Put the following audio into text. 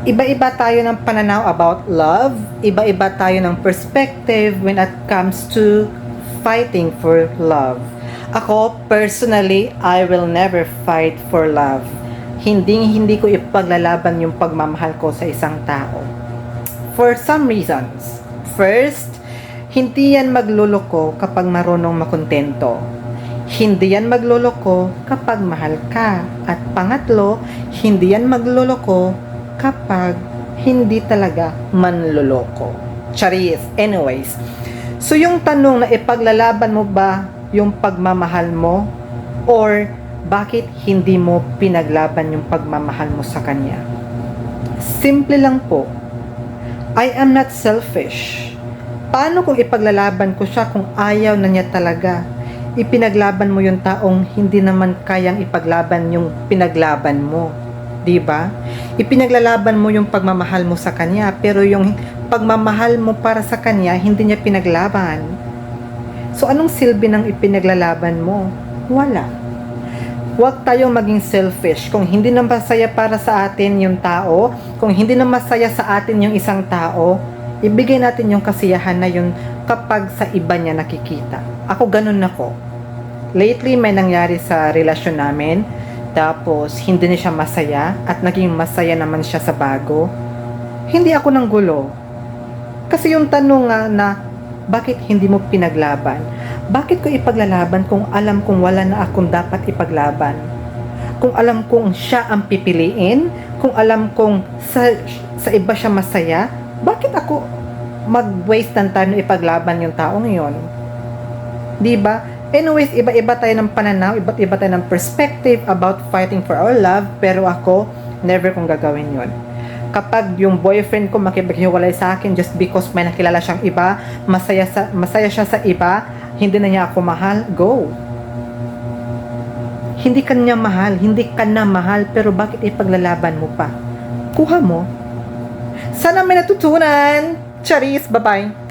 Iba-iba tayo ng pananaw about love, iba-iba tayo ng perspective when it comes to fighting for love. Ako, personally, I will never fight for love. Hindi ko ipaglalaban yung pagmamahal ko sa isang tao. For some reasons. First, hindi yan magluloko kapag marunong makontento. Hindi yan magluloko kapag mahal ka. At pangatlo, hindi yan magluloko kapag hindi talaga manloloko. Charis. Anyways, so yung tanong na ipaglalaban mo ba yung pagmamahal mo or bakit hindi mo pinaglaban yung pagmamahal mo sa kanya? Simple lang po. I am not selfish. Paano kung ipaglalaban ko siya kung ayaw na niya talaga? Ipinaglaban mo yung taong hindi naman kayang ipaglaban yung pinaglaban mo. 'Di ba? Ipinaglalaban mo yung pagmamahal mo sa kanya, pero yung pagmamahal mo para sa kanya hindi niya pinaglaban. So anong silbi ng ipinaglalaban mo? Wala. Huwag tayong maging selfish. Kung hindi na masaya para sa atin yung tao, kung hindi na masaya sa atin yung isang tao, ibigay natin yung kasiyahan na yun kapag sa iba niya nakikita. Ako ganun ako. Lately may nangyari sa relasyon namin, tapos hindi na siya masaya at naging masaya naman siya sa bago. Hindi ako nang gulo. Kasi yung tanong nga na bakit hindi mo pinaglaban? Bakit ko ipaglalaban kung alam kong wala na akong dapat ipaglaban? Kung alam kong siya ang pipiliin, kung alam kong sa iba siya masaya, bakit ako mag-waste ng time na ipaglaban yung taong yon? Diba? Anyways, iba-iba tayo ng pananaw, iba't iba tayo ng perspective about fighting for our love, pero ako, never kong gagawin yon. Kapag yung boyfriend ko makipaghiwalay sa akin just because may nakilala siyang iba, masaya siya sa iba, hindi na niya ako mahal, go. Hindi ka niya mahal, hindi ka na mahal, pero bakit ipaglalaban mo pa? Kuha mo. Sana may natutunan. Charis, bye-bye.